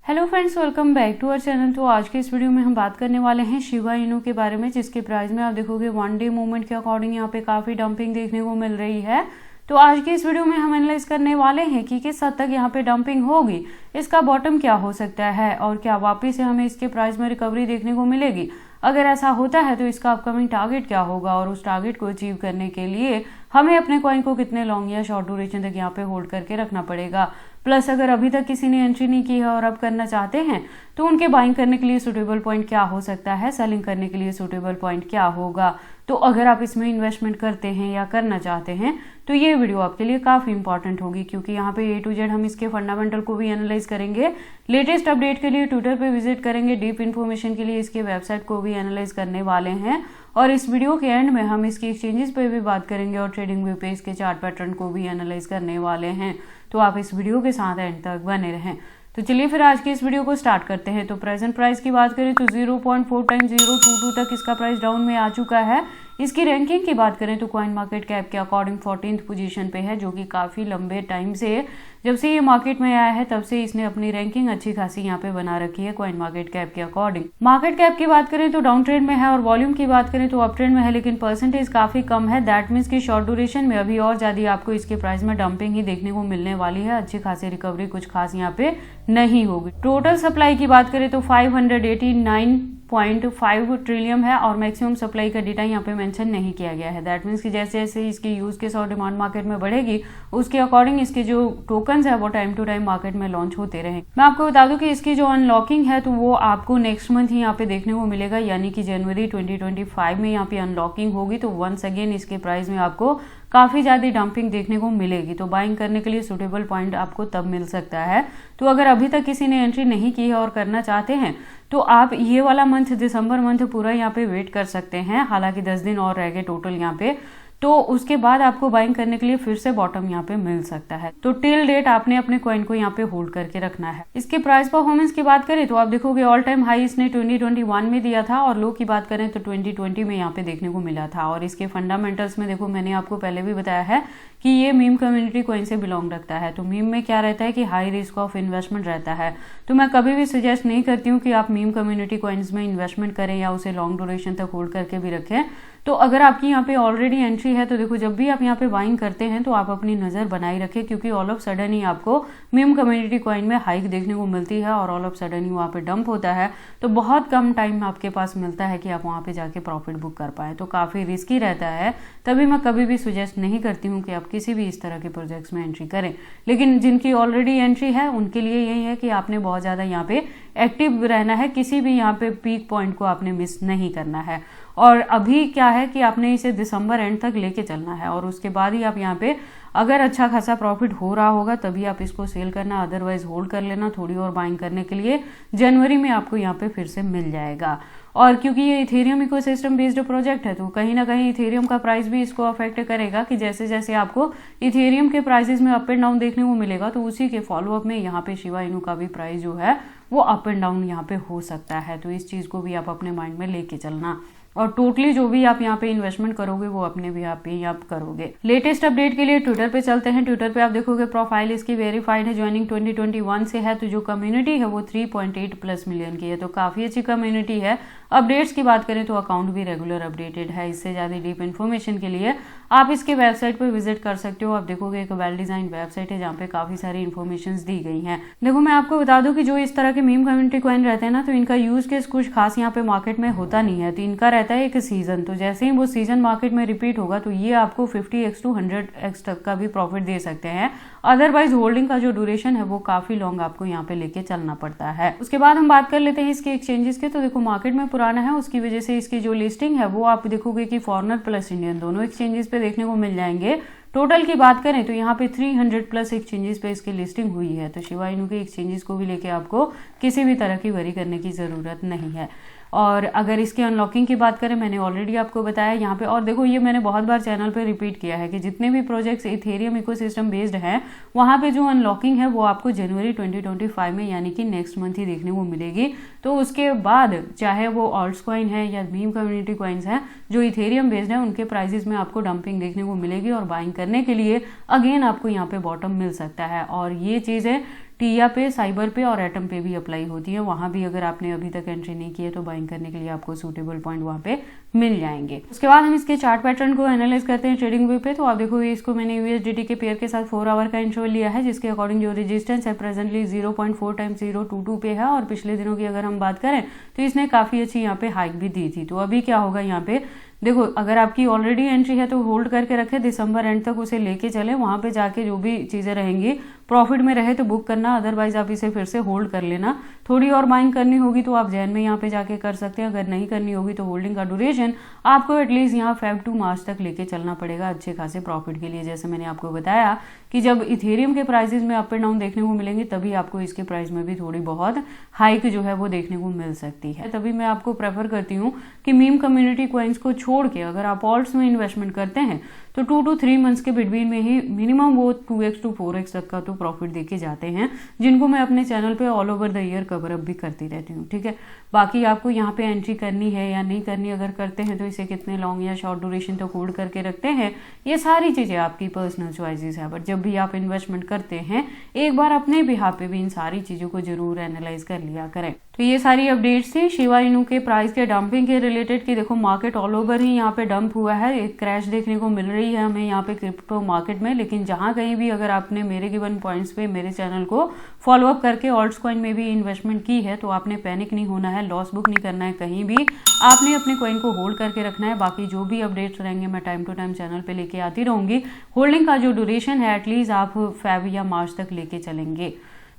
Hello friends, welcome back to our channel. तो आज के इस वीडियो में हम बात करने वाले हैं शिबा इनू के बारे में, जिसके प्राइस में आप देखोगे वन डे मूवमेंट के अकॉर्डिंग यहाँ पे काफी डंपिंग देखने को मिल रही है। तो आज के इस वीडियो में हम एनालाइज करने वाले हैं कि किस हद तक यहाँ पे डंपिंग होगी, इसका बॉटम क्या हो सकता है और क्या वापिस से हमें इसके प्राइस में रिकवरी देखने को मिलेगी। अगर ऐसा होता है तो इसका अपकमिंग टारगेट क्या होगा और उस टारगेट को अचीव करने के लिए हमें अपने कॉइन को कितने लॉन्ग या शॉर्ट ड्यूरेशन तक यहाँ पे होल्ड करके रखना पड़ेगा। प्लस अगर अभी तक किसी ने एंट्री नहीं की है और अब करना चाहते हैं तो उनके बाइंग करने के लिए सुटेबल पॉइंट क्या हो सकता है, सेलिंग करने के लिए सुटेबल पॉइंट क्या होगा। तो अगर आप इसमें इन्वेस्टमेंट करते हैं या करना चाहते हैं तो ये वीडियो आपके लिए काफी इंपॉर्टेंट होगी, क्योंकि यहाँ पे A to Z हम इसके फंडामेंटल को भी एनालाइज करेंगे। लेटेस्ट अपडेट के लिए ट्विटर पे विजिट करेंगे, डीप इन्फॉर्मेशन के लिए इसके वेबसाइट को भी एनालाइज करने वाले हैं और इस वीडियो के एंड में हम इसकी एक्सचेंजेस पे भी बात करेंगे और ट्रेडिंग व्यू पे इसके चार्ट पैटर्न को भी एनालाइज करने वाले हैं। तो आप इस वीडियो के साथ एंड तक बने रहें। तो चलिए फिर आज की इस वीडियो को स्टार्ट करते हैं। तो प्रेजेंट प्राइस की बात करें तो 0.4 टाइम्स 022 तक इसका प्राइस डाउन में आ चुका है। इसकी रैंकिंग की बात करें तो कॉइन मार्केट कैप के अकॉर्डिंग 14th पोजीशन पे है, जो कि काफी लंबे टाइम से जब से ये मार्केट में आया है तब से इसने अपनी रैंकिंग अच्छी खासी यहाँ पे बना रखी है कॉइन मार्केट कैप के अकॉर्डिंग। मार्केट कैप की बात करें तो डाउन ट्रेंड में है और वॉल्यूम की बात करें तो अप ट्रेंड में है, लेकिन परसेंटेज काफी कम है। दैट मीन्स की शॉर्ट ड्यूरेशन में अभी और ज्यादा आपको इसके प्राइस में डंपिंग ही देखने को मिलने वाली है। अच्छी खासी रिकवरी कुछ खास यहाँ पे नहीं होगी। टोटल सप्लाई की बात करें तो 589.5 ट्रिलियन है और मैक्सिमम सप्लाई का डेटा यहाँ पे मेंशन नहीं किया गया है। दैट मीन्स कि जैसे जैसे इसकी यूज केस और डिमांड मार्केट में बढ़ेगी उसके अकॉर्डिंग इसके जो टोकन्स है वो टाइम टू टाइम मार्केट में लॉन्च होते रहे। मैं आपको बता दूं कि इसकी जो अनलॉकिंग है तो वो आपको नेक्स्ट मंथ ही यहाँ पे देखने को मिलेगा, यानी कि जनवरी 2025 में यहाँ पे अनलॉकिंग होगी। तो वंस अगेन इसके प्राइस में आपको काफी ज्यादा डंपिंग देखने को मिलेगी। तो बाइंग करने के लिए सुटेबल पॉइंट आपको तब मिल सकता है। तो अगर अभी तक किसी ने एंट्री नहीं की है और करना चाहते हैं तो आप ये वाला मंथ दिसंबर मंथ पूरा यहाँ पे वेट कर सकते हैं। हालांकि 10 दिन और रह गए टोटल यहाँ पे, तो उसके बाद आपको बाइंग करने के लिए फिर से बॉटम यहाँ पे मिल सकता है। तो टिल डेट आपने अपने कॉइन को यहाँ पे होल्ड करके रखना है। इसके प्राइस परफॉर्मेंस की बात करें तो आप देखोगे ऑल टाइम हाई इसने 2021 में दिया था और लो की बात करें तो 2020 में यहाँ पे देखने को मिला था। और इसके फंडामेंटल्स में देखो, मैंने आपको पहले भी बताया है कि ये मीम कम्युनिटी कॉइन से बिलोंग रखता है। तो मीम में क्या रहता है कि हाई रिस्क ऑफ इन्वेस्टमेंट रहता है। तो मैं कभी भी सजेस्ट नहीं करती हूँ कि आप मीम कम्युनिटी कॉइन्स में इन्वेस्टमेंट करें या उसे लॉन्ग ड्यूरेशन तक होल्ड करके भी रखें। तो अगर आपकी यहाँ पे ऑलरेडी एंट्री है तो देखो, जब भी आप यहाँ पे बाइंग करते हैं तो आप अपनी नजर बनाई रखें, क्योंकि ऑल ऑफ सडन ही आपको मीम कम्युनिटी कॉइन में हाइक देखने को मिलती है और ऑल ऑफ सडन ही वहाँ पे डंप होता है। तो बहुत कम टाइम आपके पास मिलता है कि आप वहाँ पे जाके प्रॉफिट बुक कर पाए। तो काफी रिस्की रहता है, तभी मैं कभी भी सुजेस्ट नहीं करती हूँ कि आप किसी भी इस तरह के प्रोजेक्ट्स में एंट्री करें। लेकिन जिनकी ऑलरेडी एंट्री है उनके लिए यही है कि आपने बहुत ज्यादा यहाँ पे एक्टिव रहना है, किसी भी यहाँ पे पीक पॉइंट को आपने मिस नहीं करना है। और अभी क्या है कि आपने इसे दिसंबर एंड तक लेके चलना है और उसके बाद ही आप यहाँ पे अगर अच्छा खासा प्रॉफिट हो रहा होगा तभी आप इसको सेल करना, अदरवाइज होल्ड कर लेना थोड़ी और बाइंग करने के लिए। जनवरी में आपको यहाँ पे फिर से मिल जाएगा। और क्योंकि ये इथेरियम इकोसिस्टम बेस्ड प्रोजेक्ट है तो कहीं ना कहीं इथेरियम का प्राइस भी इसको अफेक्ट करेगा कि जैसे जैसे आपको इथेरियम के प्राइसेस में अप एंड डाउन देखने को मिलेगा तो उसी के फॉलोअप में यहाँ पे शिबा इनू का भी प्राइस जो है वो अप एंड डाउन यहाँ पे हो सकता है। तो इस चीज को भी आप अपने माइंड में लेके चलना और टोटली जो भी आप यहाँ पे इन्वेस्टमेंट करोगे वो अपने भी आप ही आप करोगे। लेटेस्ट अपडेट के लिए ट्विटर पे चलते हैं। ट्विटर पे आप देखोगे प्रोफाइल इसकी वेरीफाइड है, ज्वाइनिंग 2021 से है। तो जो कम्युनिटी है वो 3.8+ मिलियन की है, तो काफी अच्छी कम्युनिटी है। अपडेट्स की बात करें तो अकाउंट भी रेगुलर अपडेटेड है। इससे ज्यादा डीप इन्फॉर्मेशन के लिए आप इसके वेबसाइट पे विजिट कर सकते हो। आप देखोगे एक वेल डिजाइन वेबसाइट है जहाँ पे काफी सारी इन्फॉर्मेशन दी गई है। देखो, मैं आपको बता दूं कि जो इस तरह के मीम कम्युनिटी कॉइन रहते हैं ना, तो इनका यूज केस कुछ खास यहाँ पे मार्केट में होता नहीं है। तो इनका रहता है एक सीजन, तो जैसे ही वो सीजन मार्केट में रिपीट होगा तो ये आपको 50x to 100x तक का भी प्रॉफिट दे सकते हैं। अदरवाइज होल्डिंग का जो ड्यूरेशन है वो काफी लॉन्ग आपको यहाँ पे लेके चलना पड़ता है। उसके बाद हम बात कर लेते हैं इसके एक्सचेंजेस के। तो देखो, मार्केट में पुराना है, उसकी वजह से इसकी जो लिस्टिंग है वो आप देखोगे कि फॉरेनर प्लस इंडियन दोनों एक्सचेंजेस पे देखने को मिल जाएंगे। टोटल की बात करें तो यहाँ पे 300+ एक्सचेंजेस पे इसकी लिस्टिंग हुई है। तो शिबा इनू के एक्सचेंजेस को भी लेके आपको किसी भी तरह की वरी करने की जरूरत नहीं है। और अगर इसके अनलॉकिंग की बात करें, मैंने ऑलरेडी आपको बताया यहाँ पे, और देखो ये मैंने बहुत बार चैनल पे रिपीट किया है कि जितने भी प्रोजेक्ट्स इथेरियम इकोसिस्टम बेस्ड हैं वहाँ पे जो अनलॉकिंग है वो आपको जनवरी 2025 में यानी कि नेक्स्ट मंथ ही देखने को मिलेगी। तो उसके बाद चाहे वो ऑल्ट्स कॉइन है या मीम कम्युनिटी कॉइन्स हैं जो इथेरियम बेस्ड है, उनके प्राइसेस में आपको डंपिंग देखने को मिलेगी और बाइंग करने के लिए अगेन आपको यहाँ पे बॉटम मिल सकता है। और ये चीजें टिया पे, साइबर पे और एटम पे भी अप्लाई होती है। वहां भी अगर आपने अभी तक एंट्री नहीं की है तो बाइंग करने के लिए आपको सूटेबल पॉइंट वहां पे मिल जाएंगे। उसके बाद हम इसके चार्ट पैटर्न को एनालाइज करते हैं ट्रेडिंग व्यू पे। तो आप देखो इसको मैंने यूएसडीटी के पेयर के साथ 4 आवर का इंटरवल लिया है, जिसके अकॉर्डिंग जो रेजिस्टेंस है प्रेजेंटली 0.4 टाइम्स 022 पे है। और पिछले दिनों की अगर हम बात करें तो इसने काफी अच्छी यहाँ पे हाइक भी दी थी। तो अभी क्या होगा यहाँ पे देखो, अगर आपकी ऑलरेडी एंट्री है तो होल्ड करके रखे, दिसंबर एंड तक उसे लेके चले, वहां पे जाके जो भी चीजें रहेंगी प्रॉफिट में रहे तो बुक करना, अदरवाइज आप इसे फिर से होल्ड कर लेना। थोड़ी और बाइंग करनी होगी तो आप जैन में यहाँ पे जाके कर सकते हैं, अगर नहीं करनी होगी तो होल्डिंग का ड्यूरेशन आपको एटलीस्ट यहाँ फेब टू मार्च तक लेके चलना पड़ेगा अच्छे खासे प्रॉफिट के लिए। जैसे मैंने आपको बताया कि जब इथेरियम के प्राइसेस में अप एंड डाउन देखने को मिलेंगे तभी आपको इसके प्राइस में भी थोड़ी बहुत हाइक जो है वो देखने को मिल सकती है। तभी मैं आपको प्रेफर करती हूँ कि मीम कम्युनिटी कॉइन्स को छोड़ के अगर आप ऑल्ट्स में इन्वेस्टमेंट करते हैं तो 2 to 3 मंथ्स के बिटवीन में ही मिनिमम वो 2x to 4x तक का तो प्रॉफिट देके जाते हैं, जिनको मैं अपने चैनल पे all over the year cover up भी करती रहती हूँ। ठीक है, बाकी आपको यहाँ पे एंट्री करनी है या नहीं करनी, अगर करते हैं तो इसे कितने लॉन्ग या शॉर्ट ड्यूरेशन तक होल्ड करके रखते हैं, ये सारी चीजें आपकी पर्सनल चॉइसेस है। बट जब भी आप इन्वेस्टमेंट करते हैं एक बार अपने बिहाफ पे भी इन सारी चीजों को जरूर एनालाइज कर लिया करें। तो ये सारी अपडेट्स थी शिबा इनू के प्राइस के डंपिंग के रिलेटेड की देखो मार्केट ऑल ओवर ही यहाँ पे डंप हुआ है, एक क्रैश देखने को मिल रही है हमें यहाँ पे क्रिप्टो मार्केट में। लेकिन जहां कहीं भी अगर आपने मेरे गिवन पॉइंट्स पे मेरे चैनल को फॉलो अप करके ऑल्ट्स कॉइन में भी इन्वेस्टमेंट की है तो आपने पैनिक नहीं होना है, लॉस बुक नहीं करना है, कहीं भी आपने अपने कॉइन को होल्ड करके रखना है। बाकी जो भी अपडेट्स रहेंगे मैं टाइम टू टाइम चैनल पे लेके आती रहूंगी। होल्डिंग का जो ड्यूरेशन है एटलीस्ट आप फेब या मार्च तक लेके चलेंगे।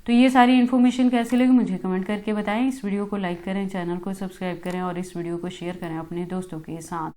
तो ये सारी इन्फॉर्मेशन कैसी लगी मुझे कमेंट करके बताएं। इस वीडियो को लाइक करें, चैनल को सब्सक्राइब करें और इस वीडियो को शेयर करें अपने दोस्तों के साथ।